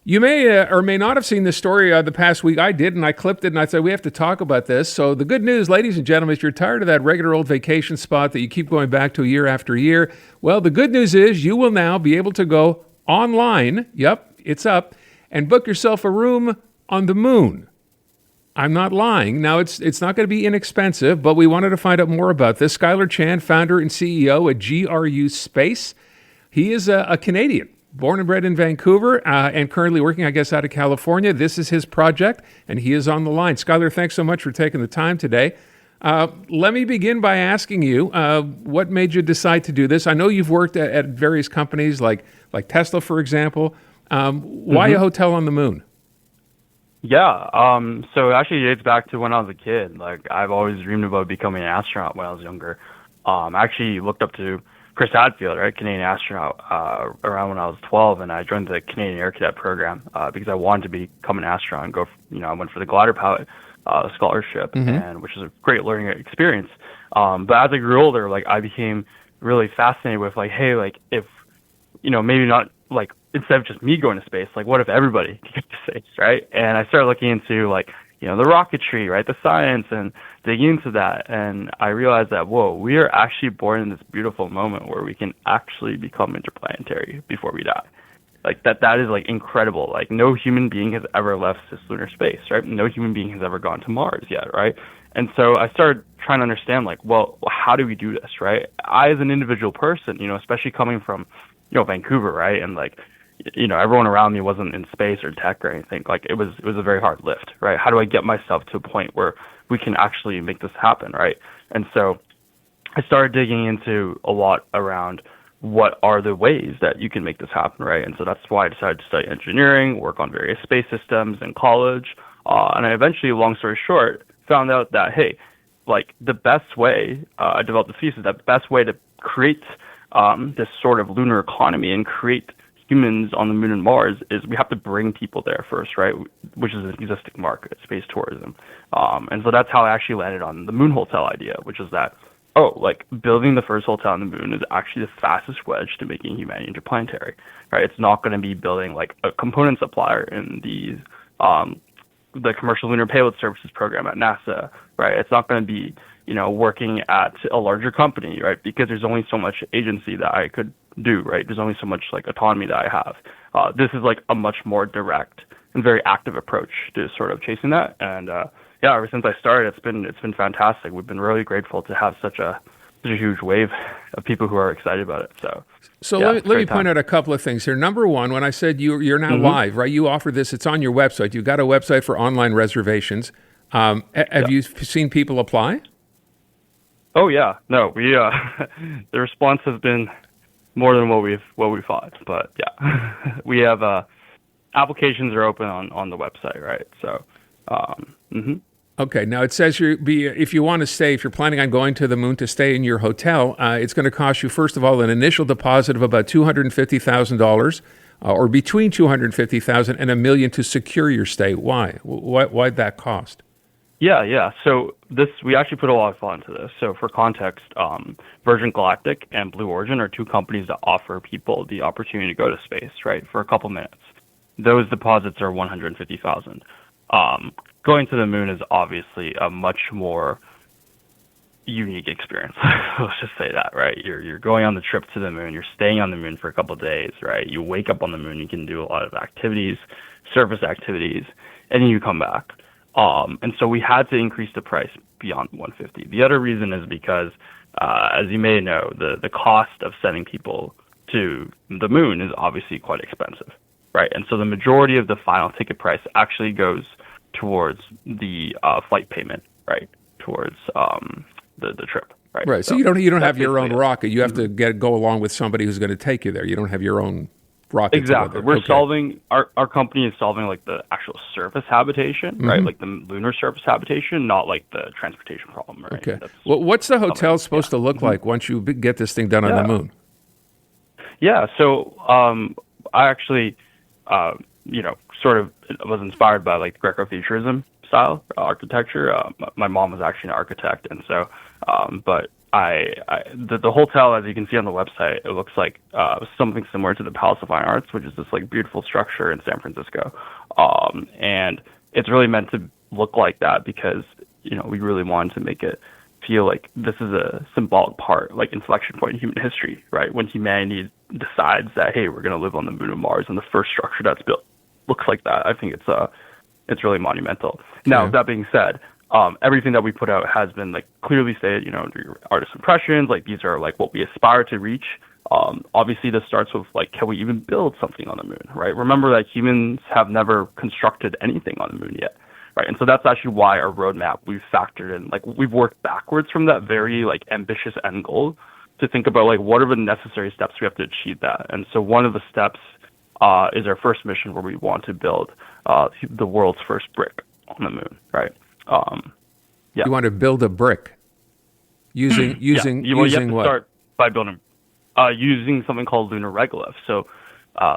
You may or may not have seen this story the past week. I did, and I clipped it, and I said, we have to talk about this. So the good news, ladies and gentlemen, if you're tired of that regular old vacation spot that you keep going back to year after year, well, the good news is you will now be able to go online, yep, it's up, and book yourself a room on the moon. I'm not lying. Now, it's not going to be inexpensive, but we wanted to find out more about this. Skyler Chan, founder and CEO at GRU Space. He is a Canadian, born and bred in Vancouver, and currently working, I guess, out of California. This is his project, and he is on the line. Skyler, thanks so much for taking the time today. Let me begin by asking you, what made you decide to do this? I know you've worked at various companies like Tesla, for example. Why a hotel on the moon? Yeah, so it actually dates back to when I was a kid. Like, I've always dreamed about becoming an astronaut when I was younger. I actually looked up to Chris Hadfield, right, Canadian astronaut, around when I was 12, and I joined the Canadian Air Cadet program because I wanted to become an astronaut and go. I went for the glider pilot scholarship, and which was a great learning experience. But as I grew older, like, I became really fascinated with, like, hey, like, if maybe not, like, instead of just me going to space, like, what if everybody could get to space, right? And I started looking into, like, the rocketry, right, the science, and digging into that. And I realized that, whoa, we are actually born in this beautiful moment where we can actually become interplanetary before we die. Like, that is, like, incredible. Like, no human being has ever left cislunar space, right? No human being has ever gone to Mars yet, right? And so I started trying to understand, like, well, how do we do this, right? I, as an individual person, especially coming from, Vancouver, right? And, like, everyone around me wasn't in space or tech or anything. Like, it was a very hard lift, right? How do I get myself to a point where we can actually make this happen, right? And so I started digging into a lot around what are the ways that you can make this happen, right? And so that's why I decided to study engineering, work on various space systems in college, and I eventually, long story short, found out that, hey, like, the best way, I developed the thesis that the best way to create this sort of lunar economy and create humans on the moon and Mars is we have to bring people there first, right? Which is an existing market, space tourism. And so that's how I actually landed on the moon hotel idea, which is that, like, building the first hotel on the moon is actually the fastest wedge to making humanity interplanetary, right? It's not going to be building, like, a component supplier in the Commercial Lunar Payload Services program at NASA, right? It's not going to be, working at a larger company, right? Because there's only so much agency that I could do, right? There's only so much, like, autonomy that I have. This is, like, a much more direct and very active approach to sort of chasing that. And ever since I started, it's been fantastic. We've been really grateful to have such a huge wave of people who are excited about it. So let me point out a couple of things here. Number one, when I said you're now live, right? You offer this. It's on your website. You've got a website for online reservations. Have you seen people apply? Oh yeah, no, we the response has been more than what we thought, but yeah, we have applications are open on the website, right? So, Okay, now it says if you want to stay, if you're planning on going to the moon to stay in your hotel, it's going to cost you, first of all, an initial deposit of about $250,000, or between $250,000 and $1 million to secure your stay. Why'd that cost? Yeah. So we actually put a lot of thought into this. So for context, Virgin Galactic and Blue Origin are two companies that offer people the opportunity to go to space, right, for a couple minutes. Those deposits are $150,000. Going to the moon is obviously a much more unique experience. Let's just say that, right? You're going on the trip to the moon. You're staying on the moon for a couple of days, right? You wake up on the moon. You can do a lot of activities, surface activities, and then you come back. And so we had to increase the price beyond 150. The other reason is because, as you may know, the cost of sending people to the moon is obviously quite expensive, right? And so the majority of the final ticket price actually goes towards the flight payment, right? Towards the trip, right? Right. So you don't have your own rocket. You have to go along with somebody who's going to take you there. You don't have your own rocket. Exactly. We're solving our company is solving, like, the actual surface habitation, right? Like the lunar surface habitation, not like the transportation problem, right? Okay. Well, what's the hotel supposed to look like once you get this thing done on the moon? Yeah. So I actually, sort of was inspired by, like, Greco-futurism style architecture. My mom was actually an architect, and so, but the hotel, as you can see on the website, it looks like something similar to the Palace of Fine Arts, which is this like beautiful structure in San Francisco, and it's really meant to look like that because we really wanted to make it feel like this is a symbolic part, like inflection point in human history, right? When humanity decides that, hey, we're going to live on the moon of Mars, and the first structure that's built looks like that. I think it's really monumental. Now, that being said, everything that we put out has been like clearly stated, under your artist impressions. Like these are like what we aspire to reach. Obviously, this starts with like, can we even build something on the moon, right? Remember that humans have never constructed anything on the moon yet, right? And so that's actually why our roadmap, we've factored in, like we've worked backwards from that very like ambitious end goal to think about like what are the necessary steps we have to achieve that. And so one of the steps is our first mission where we want to build the world's first brick on the moon, right? You want to build a brick using you have to what? Start by building using something called lunar regolith. So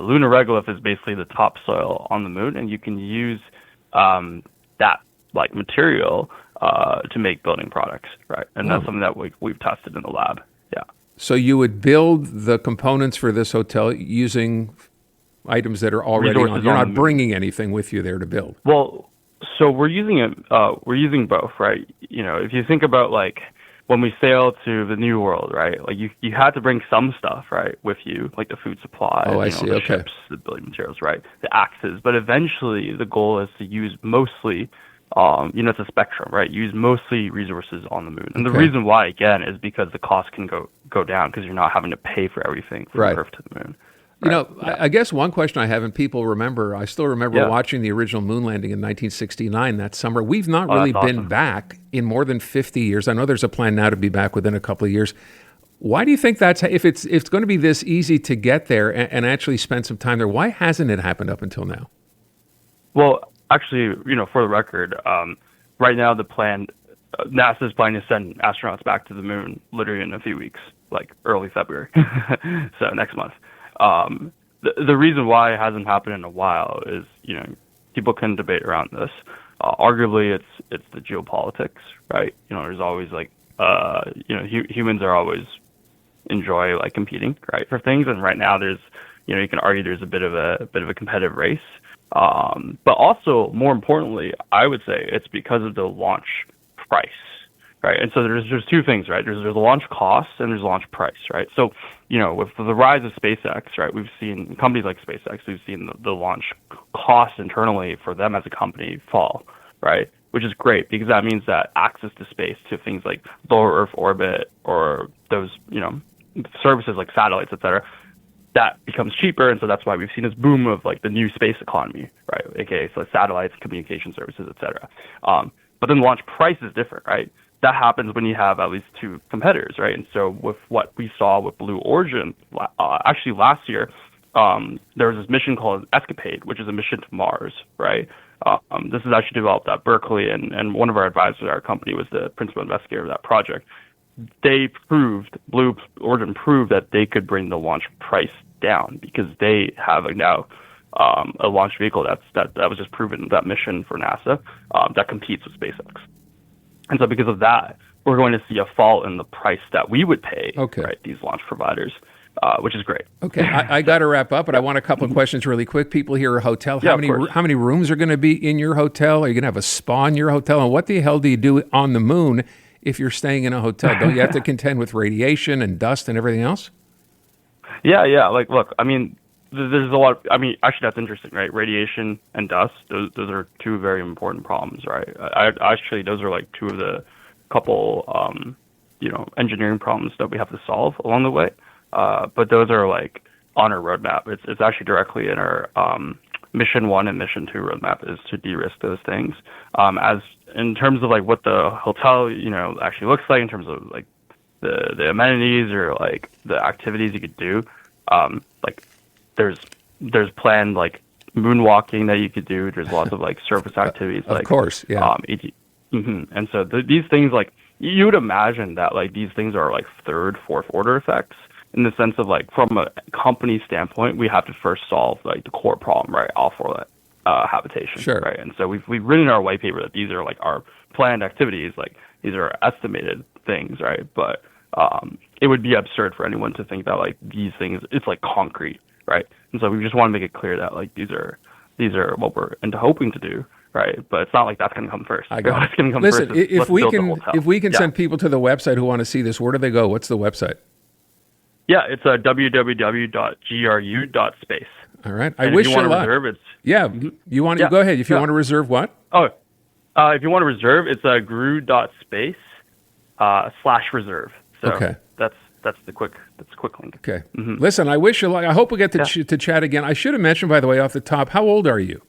lunar regolith is basically the topsoil on the moon, and you can use that like material to make building products, right? And that's something that we've tested in the lab. Yeah. So you would build the components for this hotel using items that are already on. You're not bringing anything with you there to build. Well, so we're using it. We're using both, right? If you think about like when we sail to the New World, right? Like you had to bring some stuff, right, with you, like the food supply, I see. the Okay. ships, the building materials, right, the axes. But eventually, the goal is to use mostly, it's a spectrum, right? Use mostly resources on the moon, and the reason why, again, is because the cost can go down because you're not having to pay for everything from Earth to the moon. Right. I guess one question I have, and people remember, I still remember watching the original moon landing in 1969 that summer. We've not really been back in more than 50 years. I know there's a plan now to be back within a couple of years. Why do you think that's, if it's going to be this easy to get there and actually spend some time there, why hasn't it happened up until now? Well, actually, for the record, right now the plan, NASA is planning to send astronauts back to the moon literally in a few weeks, like early February, so next month. The reason why it hasn't happened in a while is, people can debate around this. Arguably, it's the geopolitics, right? There's always like, humans are always enjoy like competing, right, for things. And right now there's, you can argue there's a bit of a competitive race. But also more importantly, I would say it's because of the launch price. Right. And so there's two things, right? There's the launch cost and there's launch price, right? So, with the rise of SpaceX, right, we've seen companies like SpaceX, we've seen the launch cost internally for them as a company fall, right? Which is great because that means that access to space to things like lower Earth orbit or those, services like satellites, et cetera, that becomes cheaper. And so that's why we've seen this boom of like the new space economy, right? AKA so satellites, communication services, et cetera. But then launch price is different, right? That happens when you have at least two competitors, right? And so with what we saw with Blue Origin, actually last year, there was this mission called Escapade, which is a mission to Mars, right? This is actually developed at Berkeley, and one of our advisors at our company was the principal investigator of that project. Blue Origin proved that they could bring the launch price down because they have now a launch vehicle that was just proven, that mission for NASA, that competes with SpaceX. And so because of that, we're going to see a fall in the price that we would pay, right, these launch providers, which is great. Okay, I got to wrap up, but I want a couple of questions really quick. People here at a hotel, how many rooms are going to be in your hotel? Are you going to have a spa in your hotel? And what the hell do you do on the moon if you're staying in a hotel? Don't you have to contend with radiation and dust and everything else? Yeah. Like, look, I mean, there's a lot. Actually, that's interesting, right? Radiation and dust; those are two very important problems, right? Actually, those are like two of the couple, engineering problems that we have to solve along the way. But those are like on our roadmap. It's actually directly in our mission 1 and mission 2 roadmap is to de-risk those things. As in terms of like what the hotel, actually looks like in terms of like the amenities or like the activities you could do, like. There's planned like moonwalking that you could do. There's lots of like surface activities. Of course, yeah. And so these things, like you would imagine that like these things are like third, fourth order effects in the sense of like from a company standpoint, we have to first solve like the core problem, right? All for habitation, sure, right? And so we've written in our white paper that these are like our planned activities, like these are estimated things, right? But it would be absurd for anyone to think that like these things, it's like concrete, right? And so we just want to make it clear that like these are what we're into hoping to do, right? But it's not like that's going to come first. I got What's going to come Listen, first is if let's we build the can hotel. if we can Yeah. send people to the website who want to see this, where do they go? What's the website? Yeah, it's www.gru.space. All right. And I wish if you you want to luck. reserve, it's Yeah. You want to Yeah. go ahead. If you Yeah. want to reserve what? if you want to reserve, it's gru.space /reserve. So Okay. that's the quick link. Okay. Listen, I wish you luck. I hope we get to to chat again. I should have mentioned, by the way, off the top, how old are you?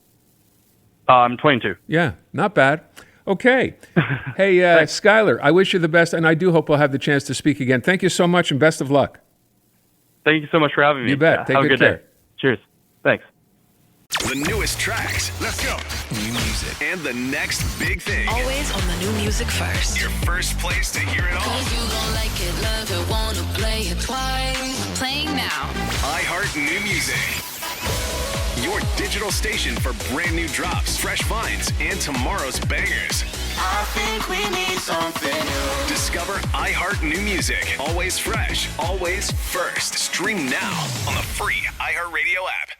I'm 22. Yeah, not bad. Okay. Hey, Skyler, I wish you the best, and I do hope we'll have the chance to speak again. Thank you so much, and best of luck. Thank you so much for having me. You bet. Yeah, Take have a good good care. day. Cheers. Thanks. The newest tracks. Let's go. New music. And the next big thing. Always on the new music first. Your first place to hear it all. Cause you gon' like it, love it, wanna play it twice. Playing now. iHeart New Music. Your digital station for brand new drops, fresh finds, and tomorrow's bangers. I think we need something new. Discover iHeart New Music. Always fresh, always first. Stream now on the free iHeartRadio app.